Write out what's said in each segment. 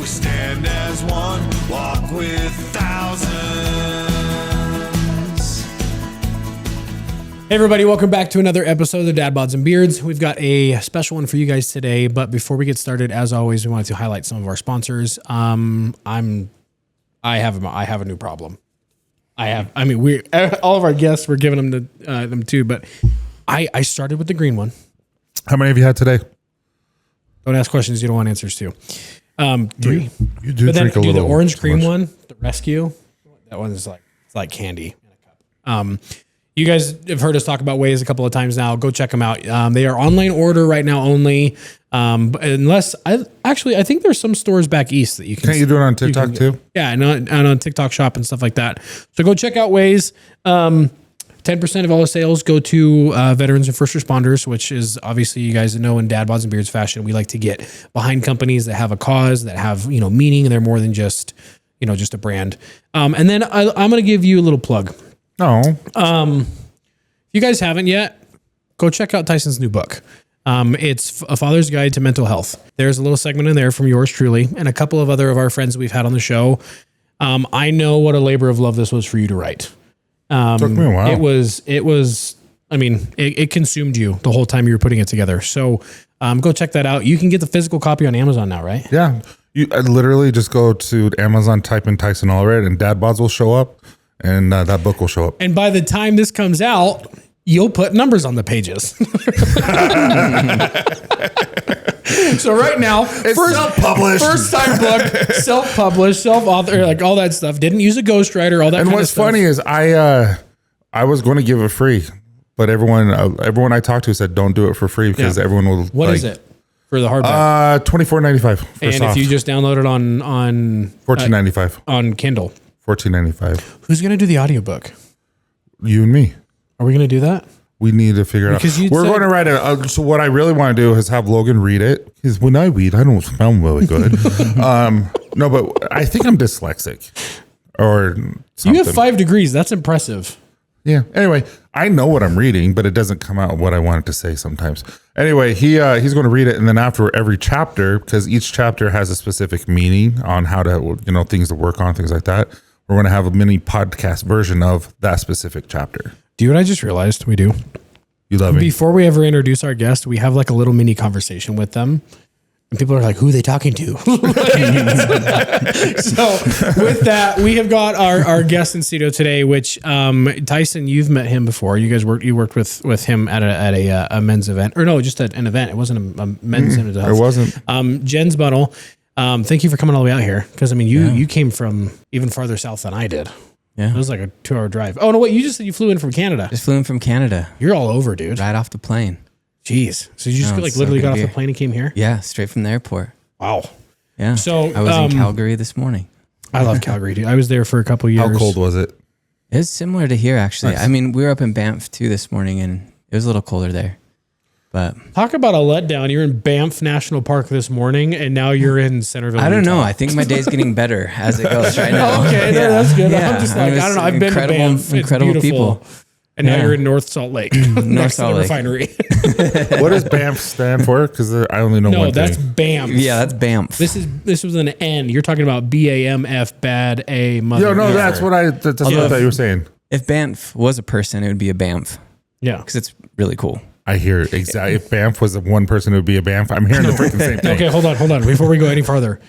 We stand as one, walk with thousands. Hey everybody, welcome back to another episode of the Dad Bods and Beards. We've got a special one for you guys today, but before we get started, as always, we wanted to highlight some of our sponsors. I have a new problem. We all of our guests were giving them to them too, but I started with the green one. How many have you had today? Don't ask questions you don't want answers to. 3. You do but then drink a little. the orange cream one, the rescue. That one is like candy in a cup. You guys have heard us talk about Waze a couple of times now. Go check them out. They are online order right now only. Unless I think there's some stores back east that you can. Can't you do it on TikTok too? Yeah, and on TikTok Shop and stuff like that. So go check out Waze. 10% of all the sales go to veterans and first responders, which is obviously, you guys know, in Dad Bods and Beards fashion, we like to get behind companies that have a cause, that have, meaning, and they're more than just a brand. And then I'm going to give you a little plug. No. If you guys haven't yet, go check out Tyson's new book. It's A Father's Guide to Mental Health. There's a little segment in there from yours truly and a couple of other of our friends that we've had on the show. I know what a labor of love this was for you to write. Took me a while. It was, it consumed you the whole time you were putting it together. So, go check that out. You can get the physical copy on Amazon now, right? Yeah. I literally just go to Amazon, type in Tyson Allred, and Dad Bods will show up, and that book will show up. And by the time this comes out, you'll put numbers on the pages. So right now, It's self-published. First time book, self-published, self-author, like all that stuff. Didn't use a ghostwriter, all that. And what's funny is I was going to give it free, but everyone I talked to said don't do it for free because everyone will. What is it for the hardback? $24.95. And soft. if you just download it on $14.95 on Kindle, $14.95. who's going to do the audiobook? You and me. Are we going to do that? We need to figure it out. We're going to write it. So what I really want to do is have Logan read it. Because when I read, I don't sound really good. No, but I think I'm dyslexic or something. You have 5 degrees. That's impressive. Yeah. Anyway, I know what I'm reading, but it doesn't come out what I wanted to say sometimes. Anyway, he's going to read it, and then after every chapter, because each chapter has a specific meaning on how to, things to work on, things like that. We're going to have a mini podcast version of that specific chapter. Do you know what I just realized we do? You love me. Before we ever introduce our guest, we have like a little mini conversation with them. And people are like, who are they talking to? So with that, we have got our guest in studio today, which Tyson, you've met him before. You worked with him at a men's event. Or no, just an event. It wasn't a men's event. It wasn't. Jenz Bunnell. Thank you for coming all the way out here. Because you came from even farther south than I did. Yeah. It was like a 2-hour drive. Oh, no, wait. You just said you flew in from Canada. Just flew in from Canada. You're all over, dude. Right off the plane. Jeez. So you just literally got off the plane and came here? Yeah, straight from the airport. Wow. Yeah. So I was in Calgary this morning. I love Calgary, dude. I was there for a couple of years. How cold was it? It was similar to here, actually. Nice. I mean, we were up in Banff too this morning, and it was a little colder there. But talk about a letdown. You're in Banff National Park this morning, and now you're in Centerville. I don't Utah. know. I think my day's getting better as it goes right now. Okay, yeah. that's good. Yeah. I'm just like, I don't know. I've been to Banff. Incredible it's beautiful. people. And now you're in North Salt Lake, next to the refinery. What does BAMF stand for? Because I only know one thing. No, that's Banff. Yeah, that's Banff. This was an N. You're talking about BAMF, bad A mother. Yeah, no, that's what I thought you were saying. If Banff was a person, it would be a Banff. Yeah, because it's really cool. I hear exactly. If Banff was one person, it would be a Banff. I'm hearing the freaking same thing. Okay, hold on. Before we go any farther,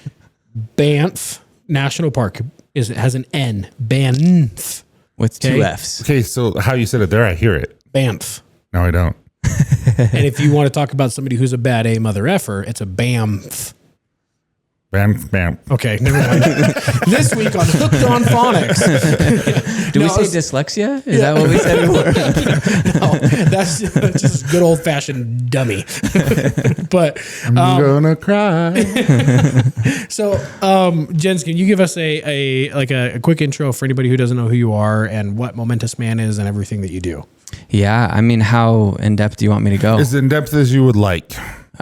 Banff National Park has an N. Banff. With 2 F's. Okay, so how you said it there, I hear it. Banff. No, I don't. And if you want to talk about somebody who's a bad A mother effer, it's a Banff. Banff. Okay, never mind. This week on Hooked on Phonics. Do we say dyslexia? Is that what we said before? No, that's just good old fashioned dummy. But I'm gonna cry. So, Jenz, can you give us a quick intro for anybody who doesn't know who you are and what Momentous Man is and everything that you do? Yeah, I mean, how in depth do you want me to go? As in depth as you would like.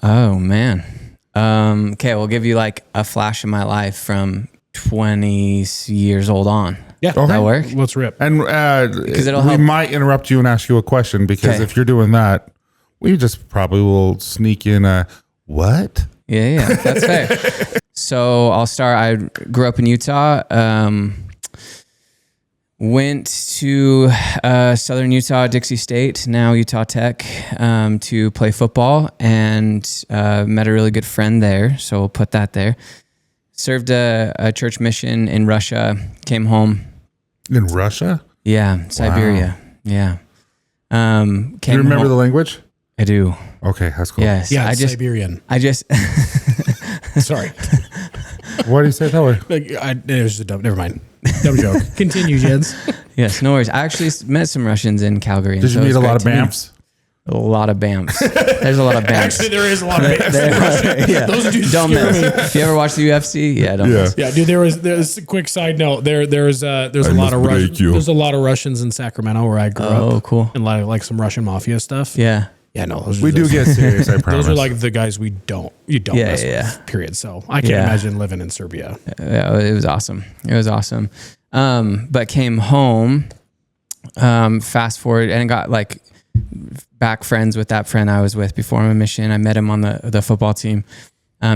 Oh man. Okay, we'll give you like a flash of my life from 20 years old on. Yeah. Does that work? Let's rip. And we might interrupt you and ask you a question because if you're doing that, we just probably will sneak in a what? Yeah, that's fair. So I'll start. I grew up in Utah. Went to Southern Utah, Dixie State, now Utah Tech, to play football, and met a really good friend there. So we'll put that there. Served a church mission in Russia. Came home. In Russia? Yeah, Siberia. Wow. Yeah. Do you remember the language? I do. Okay, that's cool. Yes. Yeah, Siberian. Sorry. Why do you say it that way? It was just a dumb mind. Dumb joke. Continue, Jenz. Yes, no worries. I actually met some Russians in Calgary. Did you meet a lot of BAMFs? A lot of BAMFs. There's a lot of BAMFs. Actually, there is a lot of BAMFs. Yeah. Those dudes don't scare me. mess. If you ever watch the UFC, don't mess. Yeah, dude. There's a quick side note. There's a lot of There's a lot of Russians in Sacramento where I grew up. Oh, cool. And like some Russian mafia stuff. Yeah. Yeah, no. We do get serious, I promise. Those are like the guys you don't mess with, period. So I can't imagine living in Serbia. Yeah, it was awesome. But came home, fast forward, and got like back friends with that friend I was with before my mission. I met him on the football team.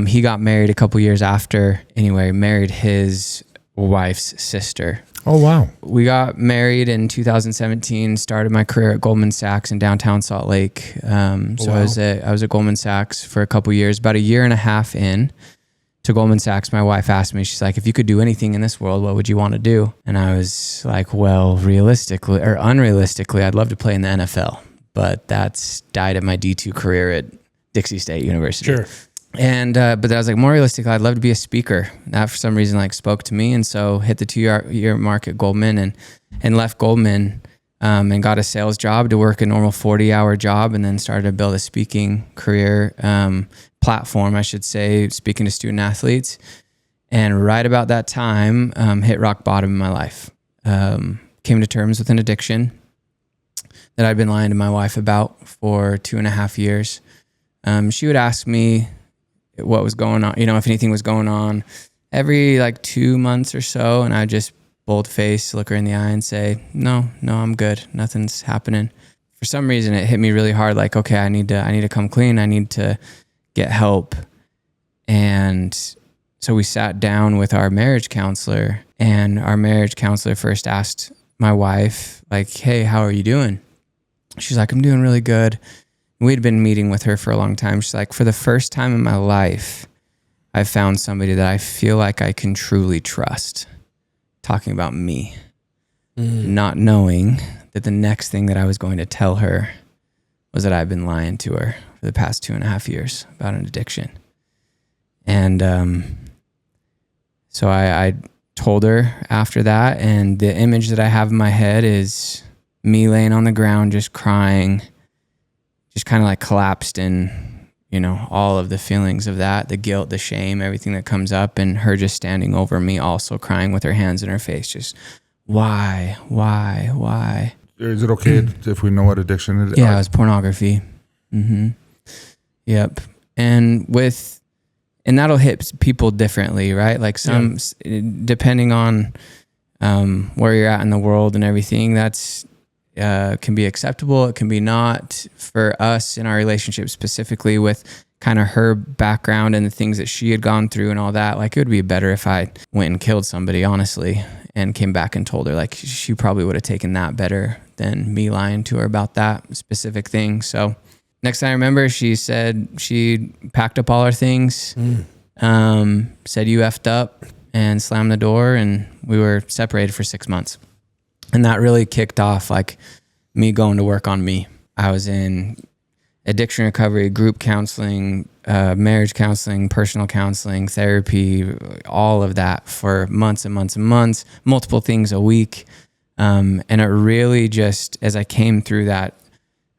He got married a couple years after. Anyway, married his wife's sister. Oh, wow. We got married in 2017, started my career at Goldman Sachs in downtown Salt Lake. I was at Goldman Sachs for a couple years. About a year and a half in to Goldman Sachs, my wife asked me, she's like, if you could do anything in this world, what would you want to do? And I was like, well, unrealistically, I'd love to play in the NFL, but that's died at my D2 career at Dixie State University. Sure. And, but I was like, more realistically, I'd love to be a speaker. That for some reason spoke to me. And so hit the 2-year mark at Goldman and left Goldman, and got a sales job to work a normal 40-hour job, and then started to build a speaking career, platform, I should say, speaking to student athletes. And right about that time, hit rock bottom in my life. Came to terms with an addiction that I'd been lying to my wife about for 2.5 years. She would ask me what was going on, if anything was going on every 2 months or so. And I just bold face, look her in the eye and say, no, I'm good. Nothing's happening. For some reason, it hit me really hard. Like, okay, I need to come clean. I need to get help. And so we sat down with our marriage counselor, and our marriage counselor first asked my wife, like, hey, how are you doing? She's like, I'm doing really good. We'd been meeting with her for a long time. She's like, for the first time in my life, I've found somebody that I feel like I can truly trust. Talking about me, not knowing that the next thing that I was going to tell her was that I've been lying to her for the past 2.5 years about an addiction. And so I told her after that, and the image that I have in my head is me laying on the ground, just crying, just kind of collapsed in, all of the feelings of that, the guilt, the shame, everything that comes up, and her just standing over me, also crying with her hands in her face, just why? Is it okay if we know what addiction it is? Yeah, it was pornography. Mm-hmm. Yep. And that'll hit people differently, right? Depending on where you're at in the world and everything, that's can be acceptable. It can be not. For us in our relationship, specifically with kind of her background and the things that she had gone through and all that, it would be better if I went and killed somebody, honestly, and came back and told her. She probably would have taken that better than me lying to her about that specific thing. So next thing I remember, she said she packed up all her things, said you effed up, and slammed the door, and we were separated for 6 months. And that really kicked off me going to work on me. I was in addiction recovery, group counseling, marriage counseling, personal counseling, therapy, all of that for months and months and months, multiple things a week. And it really just, as I came through that,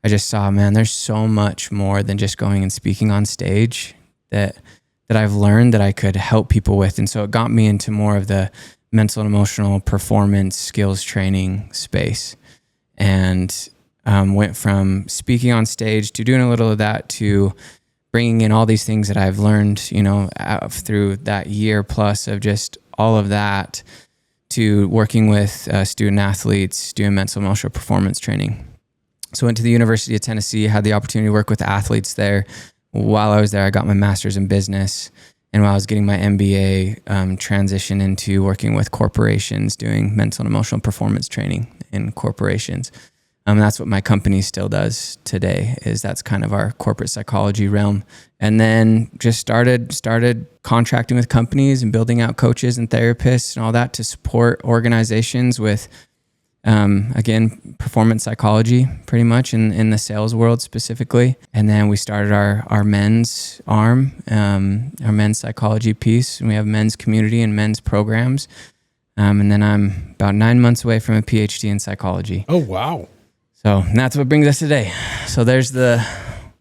I just saw, man, there's so much more than just going and speaking on stage that I've learned that I could help people with. And so it got me into more of the mental and emotional performance skills training space, and went from speaking on stage to doing a little of that to bringing in all these things that I've learned, through that year plus of just all of that, to working with student athletes, doing mental and emotional performance training. So went to the University of Tennessee, had the opportunity to work with athletes there. While I was there, I got my master's in business. And while I was getting my MBA, transition into working with corporations, doing mental and emotional performance training in corporations. That's what my company still does today, is that's kind of our corporate psychology realm. And then just started contracting with companies and building out coaches and therapists and all that to support organizations with, again, performance psychology pretty much in the sales world specifically. And then we started our men's arm, our men's psychology piece. And we have men's community and men's programs. And then I'm about 9 months away from a PhD in psychology. Oh, wow. So that's what brings us today. So there's the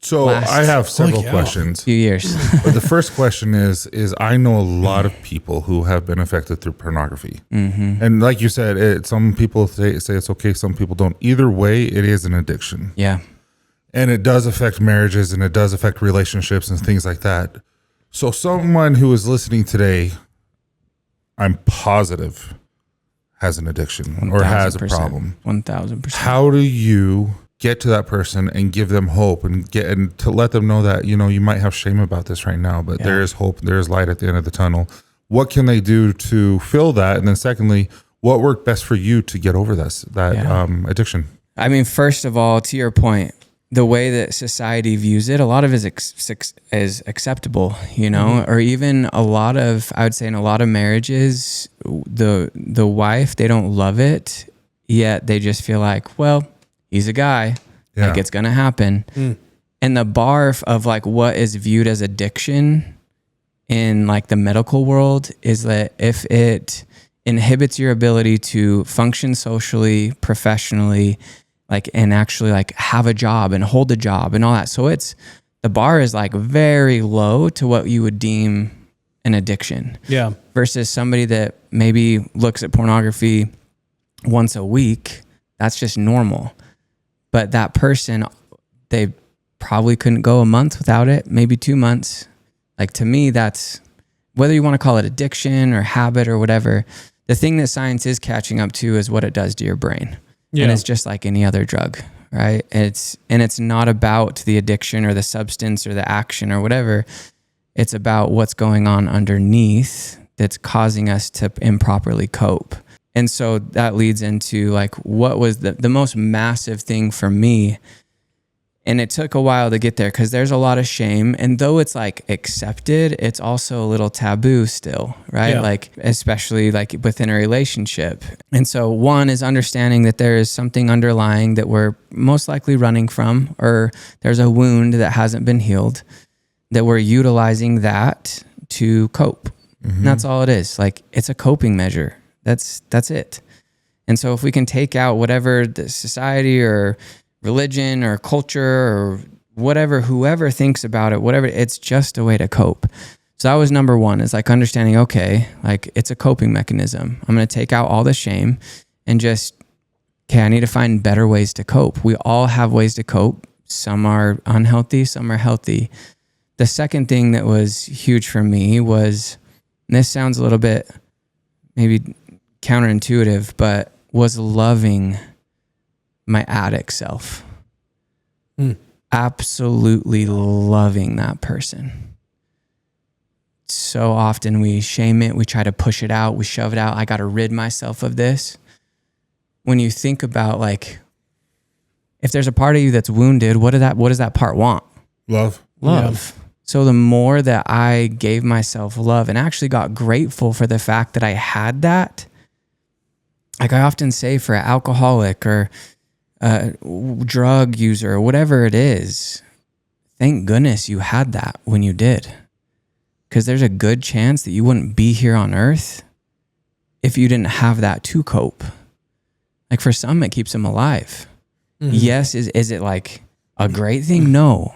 So I have several questions. few years. But the first question is I know a lot of people who have been affected through pornography. Mm-hmm. And like you said, some people say it's okay, some people don't. Either way, it is an addiction. Yeah. And it does affect marriages and it does affect relationships and things like that. So someone who is listening today, I'm positive, has an addiction or has a problem. 1,000%. How do you get to that person and give them hope and to let them know that, you know, you might have shame about this right now, but there is hope, there is light at the end of the tunnel. What can they do to fill that? And then secondly, what worked best for you to get over that addiction? I mean, first of all, to your point, the way that society views it, a lot of it is acceptable, you know, or even a lot of, I would say in a lot of marriages, the wife, they don't love it, yet they just feel like, well, he's a guy, like it's going to happen. And the bar of like what is viewed as addiction in like the medical world is that if it inhibits your ability to function socially, professionally, like, and actually like have a job and hold a job and all that. So the bar is like very low to what you would deem an addiction. Yeah. Versus somebody that maybe looks at pornography once a week, that's just normal. But that person, they probably couldn't go a month without it, maybe 2 months. Like to me, that's, whether you want to call it addiction or habit or whatever, the thing that science is catching up to is what it does to your brain. Yeah. And it's just like any other drug, right? It's not about the addiction or the substance or the action or whatever. It's about what's going on underneath that's causing us to improperly cope. And so that leads into like, what was the most massive thing for me? And it took a while to get there because there's a lot of shame. And though it's like accepted, it's also a little taboo still, right? Yeah. Like, especially like within a relationship. And so one is understanding that there is something underlying that we're most likely running from, or there's a wound that hasn't been healed, that we're utilizing that to cope. Mm-hmm. And that's all it is. Like, it's a coping measure. That's it. And so if we can take out whatever the society or religion or culture or whatever, whoever thinks about it, whatever, it's just a way to cope. So that was number one, is like understanding, okay, like it's a coping mechanism. I'm going to take out all the shame and just, okay, I need to find better ways to cope. We all have ways to cope. Some are unhealthy, some are healthy. The second thing that was huge for me was, and this sounds a little bit maybe counterintuitive, but was loving my addict self. Absolutely loving that person. So often we shame it, we try to push it out, we shove it out. I got to rid myself of this. When you think about like, if there's a part of you that's wounded, what does that part want? Love. Yeah. So the more that I gave myself love and actually got grateful for the fact that I had that, like I often say for an alcoholic or drug user or whatever it is, thank goodness you had that when you did. Because there's a good chance that you wouldn't be here on earth if you didn't have that to cope. Like for some, it keeps them alive. Mm-hmm. Yes, is it like a great thing? No.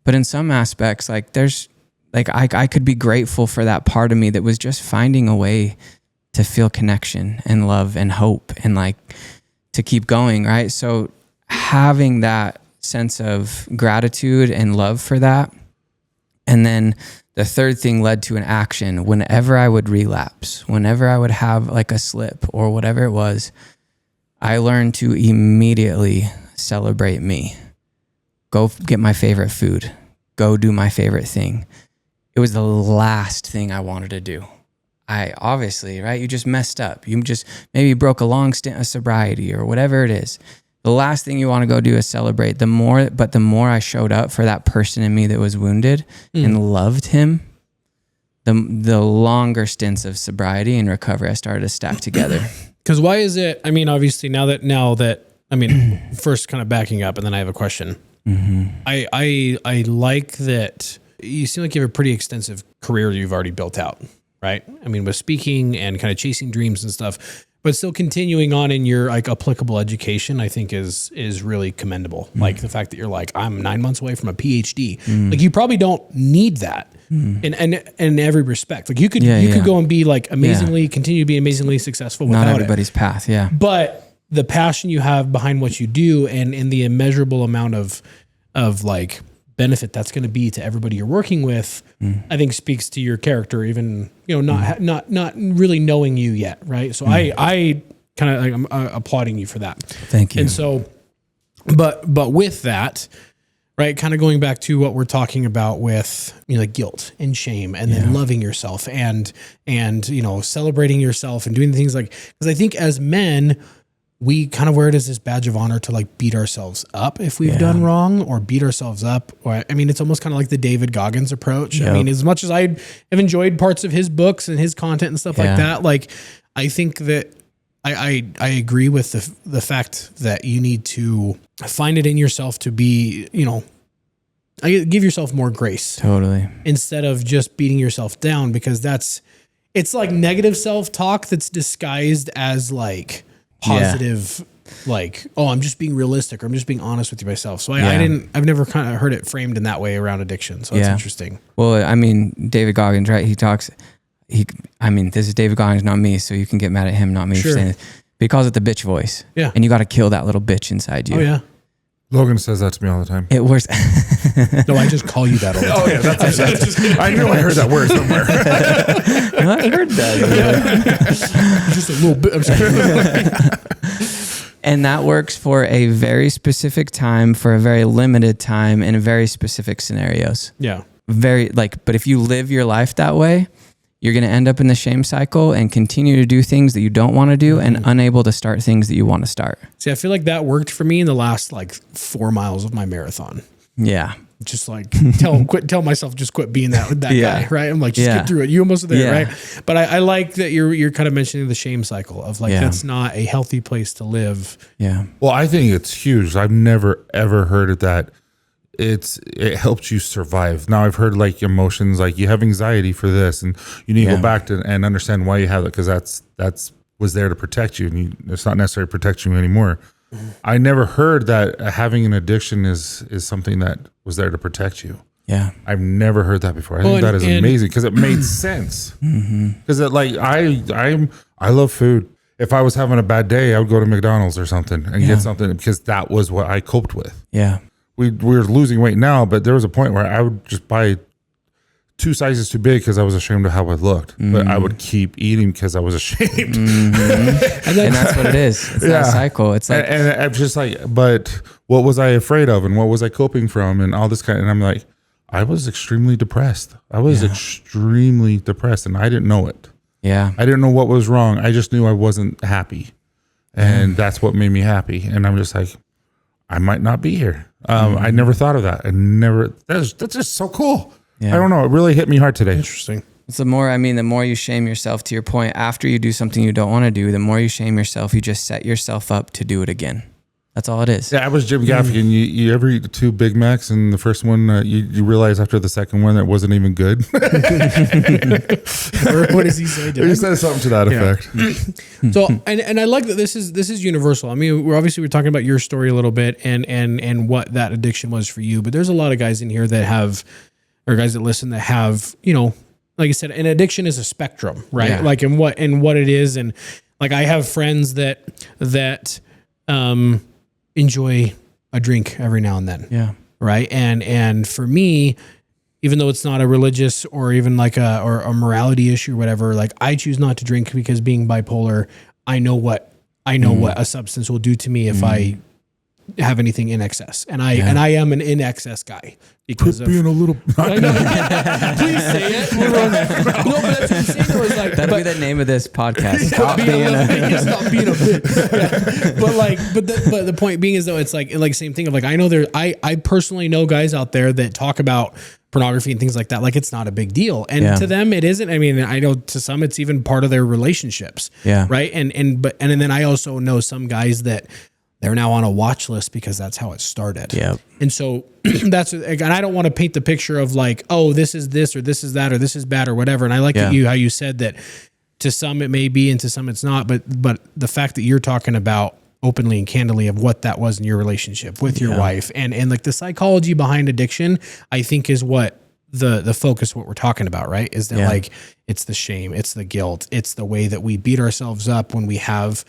But in some aspects, like there's like I could be grateful for that part of me that was just finding a way to feel connection and love and hope and like to keep going, right? So having that sense of gratitude and love for that. And then the third thing led to an action. Whenever I would relapse, whenever I would have like a slip or whatever it was, I learned to immediately celebrate me. Go get my favorite food. Go do my favorite thing. it was the last thing I wanted to do. I obviously, right? You just messed up. You just maybe broke a long stint of sobriety or whatever it is. The last thing you want to go do is celebrate. The more I showed up for that person in me that was wounded and loved him, the longer stints of sobriety and recovery I started to stack together. Because why is it? I mean, obviously now that first kind of backing up, and then I have a question. I like that you seem like you have a pretty extensive career that you've already built out. Right. I mean, with speaking and kind of chasing dreams and stuff, but still continuing on in your like applicable education, I think is really commendable. Like the fact that you're like, I'm 9 months away from a PhD. Like you probably don't need that in every respect. Like you could go and be like continue to be amazingly successful without Not everybody's path. Yeah. But the passion you have behind what you do and the immeasurable amount of like benefit that's going to be to everybody you're working with, I think speaks to your character, even, not really knowing you yet. Right. So I kind of like, I'm applauding you for that. Thank you. And so, but with that, right, kind of going back to what we're talking about with, like guilt and shame and then loving yourself and, celebrating yourself and doing things like, because I think as men, we kind of wear it as this badge of honor to like beat ourselves up if we've done wrong or beat ourselves up. Or, I mean, it's almost kind of like the David Goggins approach. Yep. I mean, as much as I have enjoyed parts of his books and his content and stuff like that, like I think that I agree with the fact that you need to find it in yourself to be, give yourself more grace. Totally. Instead of just beating yourself down, because it's like negative self-talk that's disguised as like positive, like, oh, I'm just being realistic or I'm just being honest with myself. So I've never kind of heard it framed in that way around addiction. So it's interesting. Well, I mean, David Goggins, right? This is David Goggins, not me. So you can get mad at him, not me for saying this. But he calls it the bitch voice. Yeah. And you got to kill that little bitch inside you. Oh yeah. Logan says that to me all the time. It works. No, I just call you that all the time. Oh yeah, that's I knew I heard that word somewhere. I heard that. Just a little bit. I'm sorry. And that works for a very specific time, for a very limited time, in very specific scenarios. Yeah. But if you live your life that way, you're going to end up in the shame cycle and continue to do things that you don't want to do and unable to start things that you want to start. See, I feel like that worked for me in the last like 4 miles of my marathon. Yeah. Just like tell myself, just quit being that guy, right? I'm like, just get through it. You almost there, right? But I like that you're kind of mentioning the shame cycle of like, that's not a healthy place to live. Yeah. Well, I think it's huge. I've never, ever heard of that. It helps you survive. Now I've heard like emotions, like you have anxiety for this and you need to go back to and understand why you have it. Cause that's was there to protect you and it's not necessarily protecting you anymore. I never heard that having an addiction is something that was there to protect you. Yeah. I've never heard that before. I think that is amazing because it made sense. Because I love food. If I was having a bad day, I would go to McDonald's or something and get something because that was what I coped with. Yeah. We're losing weight now, but there was a point where I would just buy 2 sizes too big because I was ashamed of how I looked. But I would keep eating because I was ashamed. And that's what it is. It's that cycle. It's like, and I'm just like, but what was I afraid of, and what was I coping from, and all this kind. And I'm like, I was extremely depressed. Extremely depressed, and I didn't know it. Yeah, I didn't know what was wrong. I just knew I wasn't happy, and that's what made me happy. And I'm just like, I might not be here. I never thought of that. That's just so cool. Yeah. I don't know. It really hit me hard today. Interesting. It's the more you shame yourself, to your point, after you do something you don't want to do, the more you shame yourself, you just set yourself up to do it again. That's all it is. Yeah, I was Jim Gaffigan. You ever eat 2 Big Macs and the first one, you realize after the second one that wasn't even good? Or what does he say? He says something to that effect. So, and I like that this is universal. I mean, we're talking about your story a little bit and what that addiction was for you, but there's a lot of guys in here that have, or guys that listen that have, like I said, an addiction is a spectrum, right? Yeah. Like in what it is. And like, I have friends that enjoy a drink every now and then. Yeah. Right. And for me, even though it's not a religious or even like a morality issue or whatever, like I choose not to drink because being bipolar, I know what a substance will do to me if I have anything in excess. And I am an in excess guy because of being a little. I know. Please say it. No, but that's what I'm saying. It was like, That'd be the name of this podcast. Stop being stop being a bitch. Yeah. But the point being is though, it's like same thing of like, I know I personally know guys out there that talk about pornography and things like that. Like it's not a big deal. And to them it isn't. I mean, I know to some it's even part of their relationships. Yeah. Right. And then I also know some guys that they're now on a watch list because that's how it started. Yeah. And so and I don't want to paint the picture of like, oh, this is this or this is that or this is bad or whatever. And I like how you said that to some it may be and to some it's not, but the fact that you're talking about openly and candidly of what that was in your relationship with your wife and like the psychology behind addiction, I think is what the focus, what we're talking about, right? Is that like, it's the shame, it's the guilt, it's the way that we beat ourselves up when we have,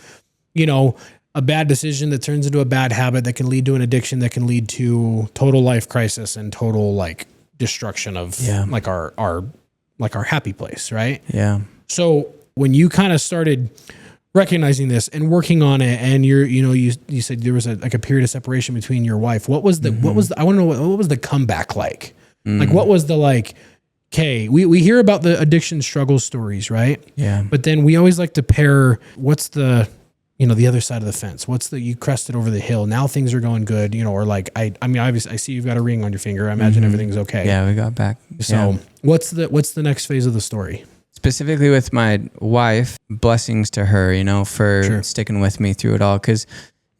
a bad decision that turns into a bad habit that can lead to an addiction that can lead to total life crisis and total like destruction of like our happy place. Right. Yeah. So when you kind of started recognizing this and working on it and you said there was a period of separation between your wife, what was the I want to know what was the comeback like? Like what was the like, okay, we hear about the addiction struggle stories, right? Yeah. But then we always like to pair what's the the other side of the fence. You crested over the hill. Now things are going good, or like, I mean, obviously I see you've got a ring on your finger. I imagine everything's okay. Yeah, we got back. So what's the next phase of the story? Specifically with my wife, blessings to her, for sticking with me through it all. Cause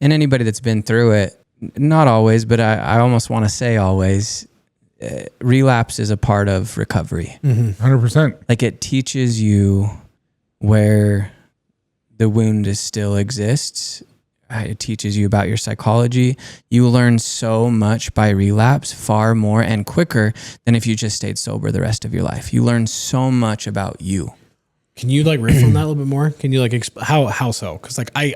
and anybody that's been through it, not always, but I almost want to say always, relapse is a part of recovery. 100%. Like it teaches you where the wound still exists. It teaches you about your psychology. You learn so much by relapse, far more and quicker than if you just stayed sober the rest of your life. You learn so much about you. Can you like riff on that a little bit more? Can you like how so? Because like I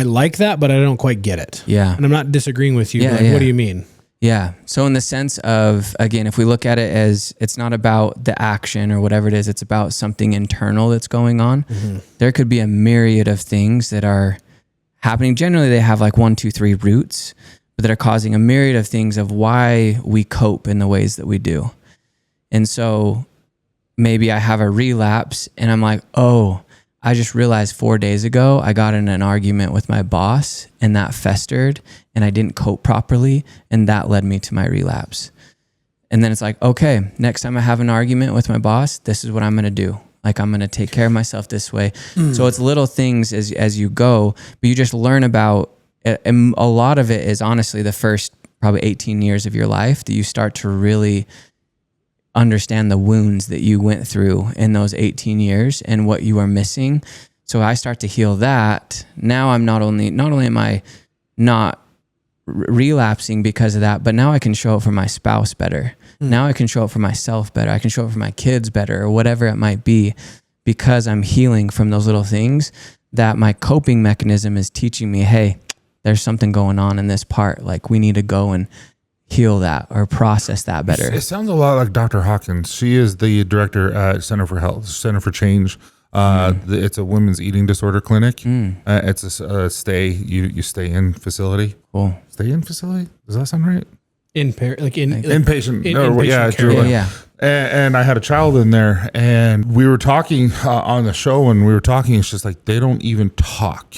like that, but I don't quite get it. Yeah, and I'm not disagreeing with you. But like, what do you mean? Yeah. So in the sense of, again, if we look at it as it's not about the action or whatever it is, it's about something internal that's going on. There could be a myriad of things that are happening. Generally, they have like 1, 2, 3 roots, but that are causing a myriad of things of why we cope in the ways that we do. And so maybe I have a relapse and I'm like, oh, I just realized 4 days ago, I got in an argument with my boss and that festered and I didn't cope properly. And that led me to my relapse. And then it's like, okay, next time I have an argument with my boss, this is what I'm going to do. Like I'm going to take care of myself this way. So it's little things as you go, but you just learn about, and a lot of it is honestly the first probably 18 years of your life that you start to really understand the wounds that you went through in those 18 years and what you are missing. So I start to heal that. Now I'm not only am I not relapsing because of that, but now I can show up for my spouse better. Now I can show up for myself better. I can show up for my kids better or whatever it might be because I'm healing from those little things that my coping mechanism is teaching me, hey, there's something going on in this part. Like we need to go and heal that or process that better. It sounds a lot like Dr. Hawkins. She is the director at Center for Health, Center for Change. It's a women's eating disorder clinic. It's a stay. You stay in facility. Cool. Stay in facility. Does that sound right? Inpatient. Yeah. And I had a child in there, and we were talking on the show, and we were talking. It's just like they don't even talk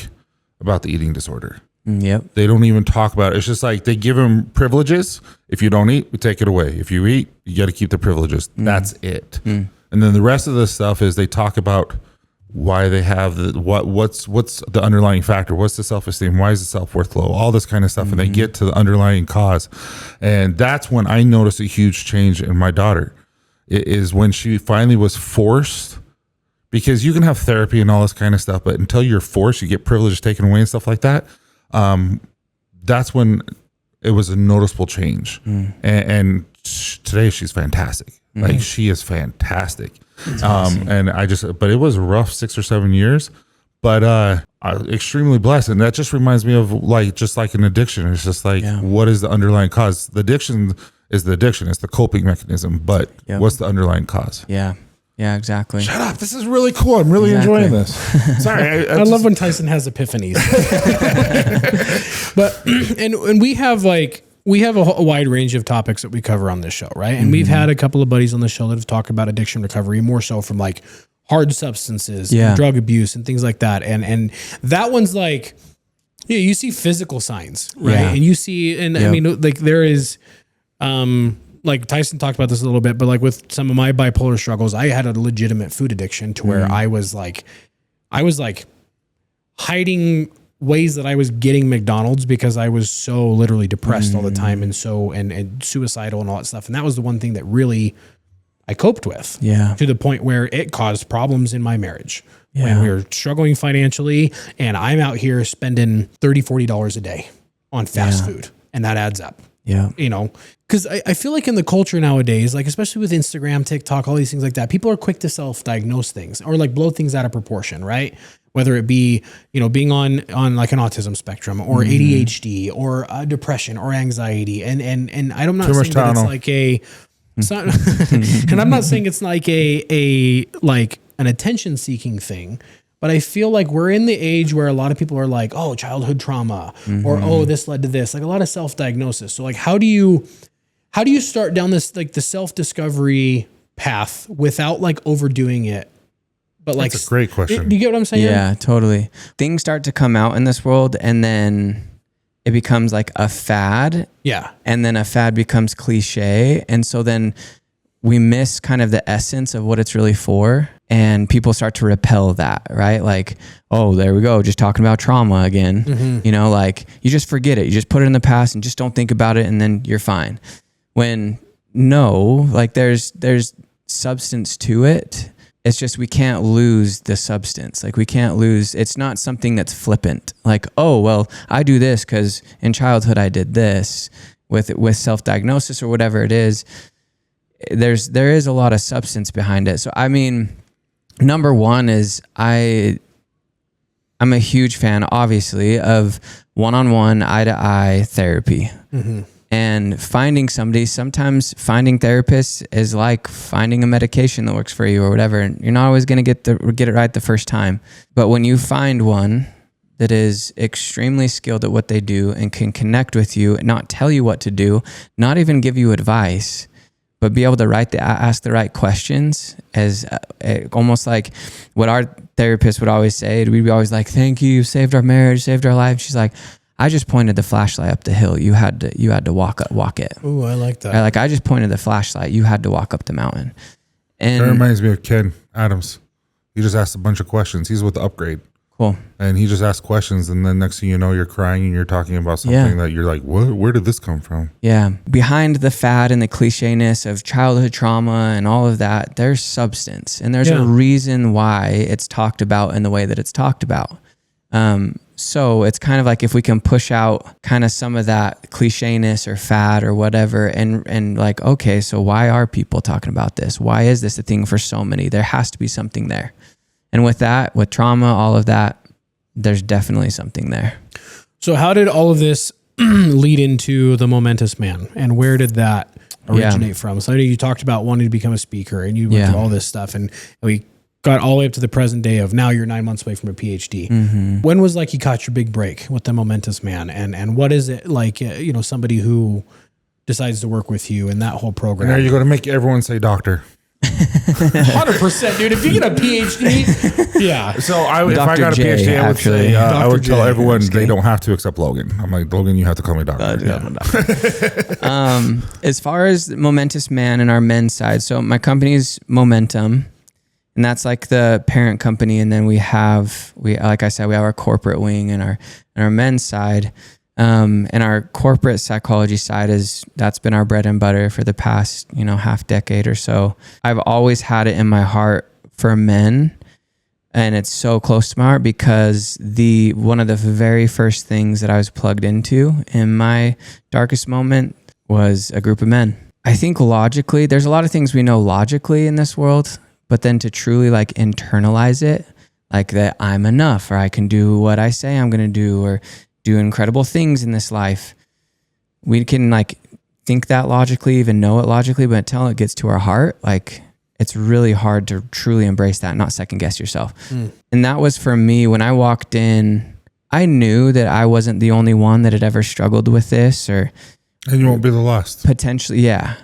about the eating disorder. Yep. They don't even talk about it. It's just like they give them privileges. If you don't eat, we take it away. If you eat, you got to keep the privileges. That's it. And then the rest of the stuff is they talk about why they have what's the underlying factor, what's the self-esteem, why is the self-worth low, all this kind of stuff. And they get to the underlying cause. And that's when I noticed a huge change in my daughter. It is when she finally was forced, because you can have therapy and all this kind of stuff, but until you're forced, you get privileges taken away and stuff like that. That's when it was a noticeable change. And today she's fantastic. Like she is fantastic. Awesome. And but it was a rough 6 or 7 years, but extremely blessed. And that just reminds me of just like an addiction. It's just like, what is the underlying cause? The addiction is the addiction. It's the coping mechanism, but what's the underlying cause? Yeah. Yeah, exactly. Shut up. This is really cool. I'm really enjoying this. Sorry. I love when Tyson has epiphanies. But, and we have a wide range of topics that we cover on this show, right? And we've had a couple of buddies on the show that have talked about addiction recovery, more so from like hard substances, and drug abuse and things like that. And that one's like, yeah, you see physical signs, right? Yeah. And you see, and I mean, like there is, like Tyson talked about this a little bit, but like with some of my bipolar struggles, I had a legitimate food addiction to where I was like hiding ways that I was getting McDonald's because I was so literally depressed all the time and so and suicidal and all that stuff. And that was the one thing that really I coped with. Yeah. To the point where it caused problems in my marriage. Yeah. When we were struggling financially and I'm out here spending $30, $40 a day on fast food. And that adds up. Yeah. You know, because I feel like in the culture nowadays, like especially with Instagram, TikTok, all these things like that, people are quick to self-diagnose things or like blow things out of proportion, right? Whether it be, you know, being on like an autism spectrum or ADHD or depression or anxiety. And I'm not saying that it's like and I'm not saying it's like a like an attention seeking thing, but I feel like we're in the age where a lot of people are like, oh, childhood trauma or, oh, this led to this, like a lot of self-diagnosis. So like, how do you start down this, like the self-discovery path without like overdoing it? But like, that's a great question. Do you get what I'm saying? Yeah, totally. Things start to come out in this world and then it becomes like a fad. Yeah. And then a fad becomes cliche. And so then we miss kind of the essence of what it's really for. And people start to repel that, right? Like, oh, there we go. Just talking about trauma again. You know, like you just forget it. You just put it in the past and just don't think about it. And then you're fine. When no, like there's substance to it. It's just, we can't lose the substance. Like we can't lose, it's not something that's flippant. Like, oh, well, I do this because in childhood I did this with self-diagnosis or whatever it is. There is a lot of substance behind it. So, I mean, number one is I'm a huge fan, obviously, of one-on-one, eye-to-eye therapy. And finding somebody, sometimes finding therapists is like finding a medication that works for you or whatever. And you're not always going to get it right the first time. But when you find one that is extremely skilled at what they do and can connect with you and not tell you what to do, not even give you advice, but be able to ask the right questions, as almost like what our therapist would always say. We'd be always like, thank you, saved our marriage, saved our life. She's like, I just pointed the flashlight up the hill. You had to walk it. Ooh, I like that. Like I just pointed the flashlight. You had to walk up the mountain. And that reminds me of Ken Adams. He just asked a bunch of questions. He's with the Upgrade. Cool. And he just asked questions, and then next thing you know, you're crying and you're talking about something that you're like, what? Where did this come from? Yeah. Behind the fad and the clichéness of childhood trauma and all of that, there's substance. And there's a reason why it's talked about in the way that it's talked about. So it's kind of like if we can push out kind of some of that clichéness or fad or whatever and like, okay, so why are people talking about this? Why is this a thing for so many? There has to be something there. And with that, with trauma, all of that, there's definitely something there. So how did all of this lead into the Momentous Man, and where did that originate from? So you talked about wanting to become a speaker and you went through all this stuff, and we got all the way up to the present day of now you're 9 months away from a PhD. When was like you caught your big break with the Momentous Man, and what is it like, you know, somebody who decides to work with you in that whole program? And are you going to make everyone say doctor? 100%, dude. If you get a PhD, yeah. So if I got a PhD, I would say I would tell everyone they don't have to accept Logan. I'm like, Logan, you have to call me doctor. As far as Momentous Man and our men's side, so my company's Momentum, and that's like the parent company, and then we like I said, we have our corporate wing and our men's side. And our corporate psychology side that's been our bread and butter for the past, half decade or so. I've always had it in my heart for men, and it's so close to my heart because one of the very first things that I was plugged into in my darkest moment was a group of men. I think logically, there's a lot of things we know logically in this world, but then to truly like internalize it, like that I'm enough, or I can do what I say I'm going to do, or do incredible things in this life. We can like think that logically, even know it logically, but until it gets to our heart, like it's really hard to truly embrace that, not second guess yourself. And that was for me when I walked in. I knew that I wasn't the only one that had ever struggled with this, and you won't be the last. Potentially, yeah.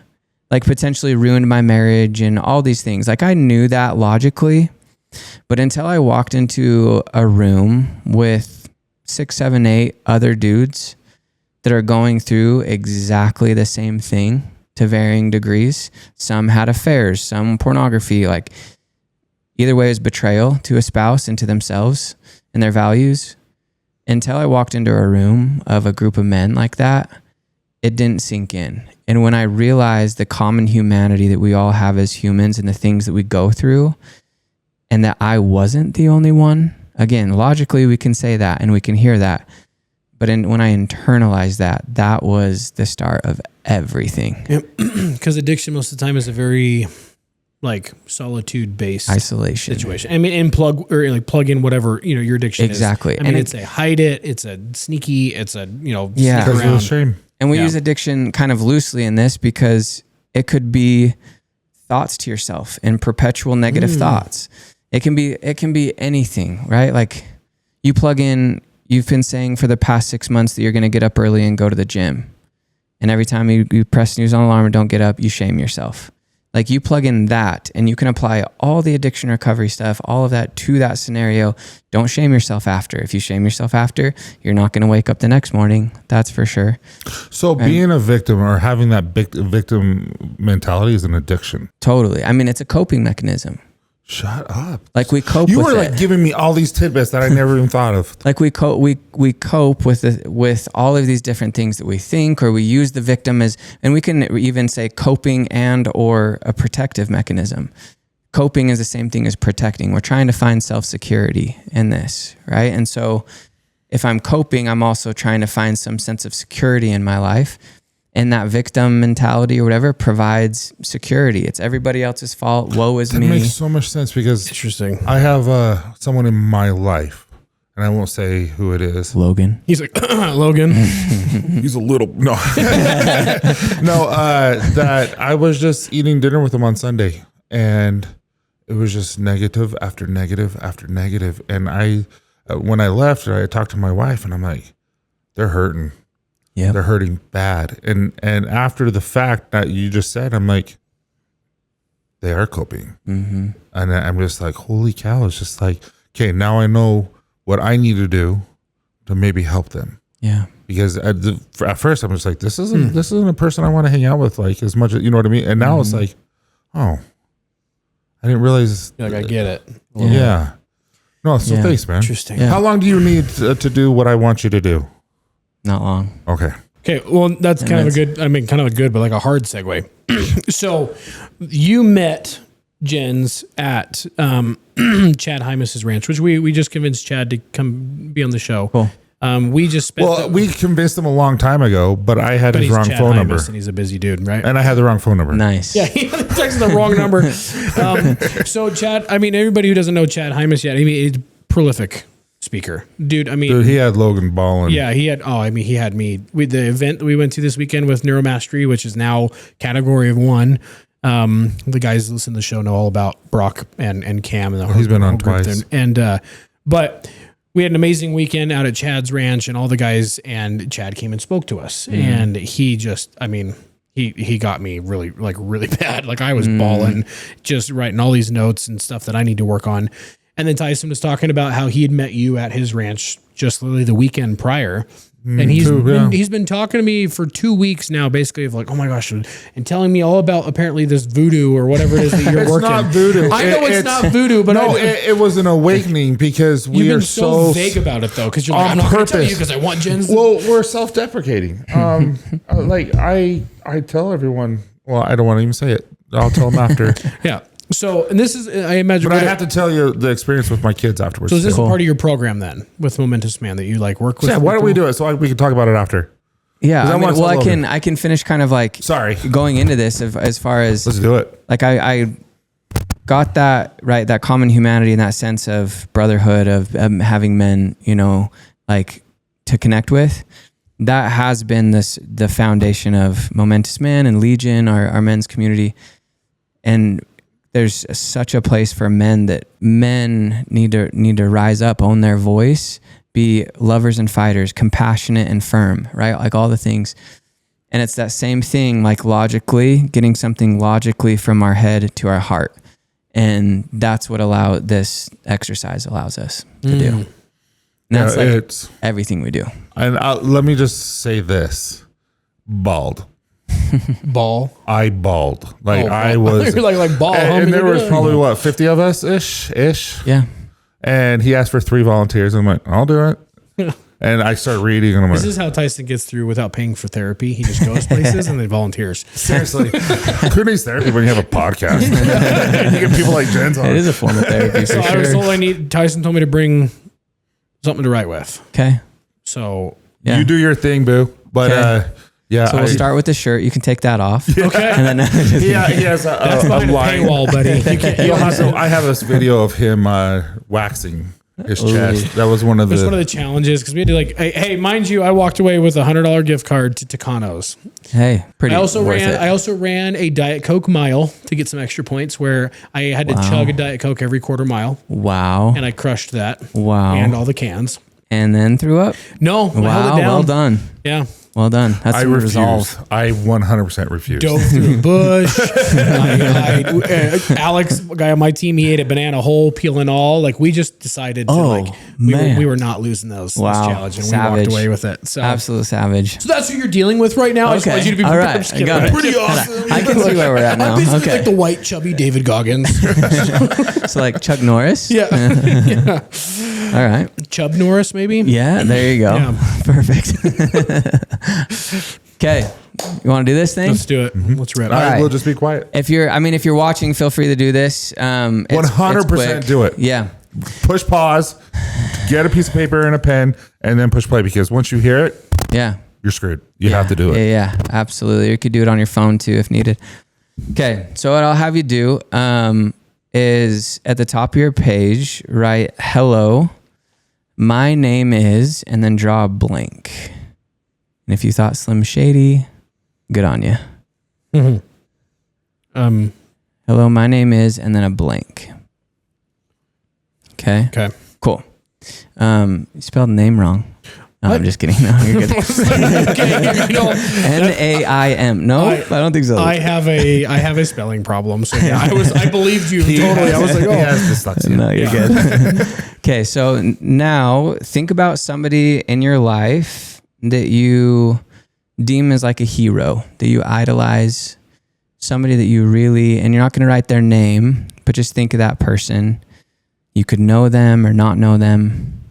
Like potentially ruined my marriage and all these things. Like I knew that logically, but until I walked into a room with 6, 7, 8 other dudes that are going through exactly the same thing to varying degrees. Some had affairs, some pornography, like either way is betrayal to a spouse and to themselves and their values. Until I walked into a room of a group of men like that, it didn't sink in. And when I realized the common humanity that we all have as humans and the things that we go through, and that I wasn't the only one, again, logically we can say that and we can hear that. But when I internalized that, that was the start of everything. Because addiction most of the time is a very like solitude based isolation situation. I mean, and plug in whatever, your addiction exactly. is. I mean, it's a hide it, it's a sneaky, it's a, yeah. sneak around. Shame. And we use addiction kind of loosely in this because it could be thoughts to yourself and perpetual negative thoughts. It can be anything, right? Like you plug in, you've been saying for the past 6 months that you're going to get up early and go to the gym. And every time you press snooze on alarm and don't get up, you shame yourself. Like you plug in that and you can apply all the addiction recovery stuff, all of that to that scenario. Don't shame yourself after. If you shame yourself after, you're not going to wake up the next morning. That's for sure. So being a victim or having that victim mentality is an addiction. Totally. I mean, it's a coping mechanism. Shut up. Like we cope You with were like it. giving me all these tidbits that I never even thought of. Like we cope with all of these different things that we think, or we use the victim as, and we can even say coping and or a protective mechanism. Coping is the same thing as protecting. We're trying to find self-security in this, right? And so if I'm coping, I'm also trying to find some sense of security in my life. And that victim mentality or whatever provides security. It's everybody else's fault. Woe is me. That makes so much sense because Interesting. I have someone in my life, and I won't say who it is. Logan. He's like, Logan. He's a little that I was just eating dinner with him on Sunday, and it was just negative after negative after negative. And I, when I left, I talked to my wife, and I'm like, they're hurting. Yeah, they're hurting bad. And after the fact that you just said, I'm like, they are coping. And I'm just like, holy cow! It's just like, okay, now I know what I need to do to maybe help them. Yeah. Because at first I'm just like, this isn't a person I want to hang out with, like as much as, you know what I mean? And now it's like, oh, I didn't realize. Like, I get it. Yeah. No, so thanks, man. Interesting. Yeah. How long do you need to do what I want you to do? Not long. Okay. Okay, well, that's kind of a good, but like a hard segue. So you met Jenz at Chad Hymas's ranch, which we just convinced Chad to come be on the show. Cool. We just spent we convinced him a long time ago, but I had his he's wrong Chad phone Hymas, number. and he's a busy dude, right? And I had the wrong phone number. Nice. Yeah, he texted the wrong number. So Chad, I mean, everybody who doesn't know Chad Hymas yet, I mean, he's a prolific speaker, dude. I mean, Dude, he had Logan balling. yeah, he had. Oh, I mean, he had me with the event that we went to this weekend with Neuromastery, which is now category of 1. The guys that listen to the show know all about Brock and Cam, and he's been on whole group twice. And but we had an amazing weekend out at Chad's ranch, and all the guys and Chad came and spoke to us, and he just, I mean, he got me really bad. Like I was bawling, just writing all these notes and stuff that I need to work on. And then Tyson was talking about how he had met you at his ranch just literally the weekend prior. And he's been talking to me for 2 weeks now, basically of like, oh my gosh, and telling me all about apparently this voodoo or whatever it is that you're It's working. not voodoo. I know it's not voodoo, but no, it was an awakening because we you've are been so vague about it though, because you're like, I'm not going to tell you because I want Jenz. Well, we're self-deprecating. Like I tell everyone. Well, I don't want to even say it. I'll tell them after. Yeah. So, and this is, I imagine, But I have to tell you the experience with my kids afterwards. so is this too. a part of your program then with Momentous Man that you like work with? Yeah, why don't we people? do it so we can talk about it after? Yeah. I I mean, want to well, tell Logan. I can finish kind of like Sorry. going into this as far as Let's do it. like I got that right, that common humanity and that sense of brotherhood of having men, like to connect with. That has been the foundation of Momentous Man and Legion, our men's community. And there's such a place for men that men need to rise up, own their voice, be lovers and fighters, compassionate and firm, right? Like all the things. And it's that same thing, like logically, getting something logically from our head to our heart. And that's what this exercise allows us to do. And that's it's everything we do. And let me just say this. Bald. I bald. Like I was. You're like bald. And there was probably 50 of us ish. Yeah. And he asked for 3 volunteers. And I'm like, I'll do it. And I start reading, and I'm like, this is how Tyson gets through without paying for therapy. He just goes places and then volunteers. Seriously, who needs therapy when you have a podcast? You get people like Jenz on. It is a form of therapy. So I was told Tyson told me to bring something to write with. Okay. So you do your thing, boo. But yeah. So we'll start with the shirt. You can take that off. Okay. And then he has a line. Paywall, buddy. I have this video of him waxing his chest. That was one of the challenges because we had to hey, mind you, I walked away with $100 gift card to Tucanos. Hey, pretty. I also ran a Diet Coke mile to get some extra points where I had to chug a Diet Coke every quarter mile. Wow. And I crushed that. Wow. And all the cans. And then threw up? No. Wow. I held it down. Well done. Yeah. Well done. That's the resolve. I 100% refuse. Dove through a bush. Alex, a guy on my team, he ate a banana whole, peel and all. Like we just decided to we were not losing this challenge, and we walked away with it. So absolute savage. So that's what you're dealing with right now. Okay. I just wanted you to be all prepared. right. I got it. Pretty awesome. I can see where we're at now. I'm basically Okay. like the white, chubby David Goggins. So like Chuck Norris. Yeah. All right. Chub Norris, maybe. Yeah. There you go. Yeah. Perfect. Okay. You want to do this thing? Let's do it. Let's rip. All right, right. we'll just be quiet. If you're watching, feel free to do this. 100% do it. Yeah. Push pause, get a piece of paper and a pen, and then push play, because once you hear it, Yeah. you're screwed. You have to do it. Yeah, absolutely. You could do it on your phone too if needed. Okay, so what I'll have you do is at the top of your page, write hello, my name is, and then draw a blank. And if you thought Slim Shady, good on you. Mm-hmm. Hello, my name is, and then a blank. Okay. Okay. Cool. You spelled name wrong. No, I'm just kidding. No, you're good. N-A-I-M. No, I don't think so. I have a spelling problem. So yeah, I believed you totally. I was like, He has dyslexia. No, you're good. Okay, so now think about somebody in your life that you deem as like a hero, that you idolize, somebody that you really, and you're not going to write their name, but just think of that person. You could know them or not know them,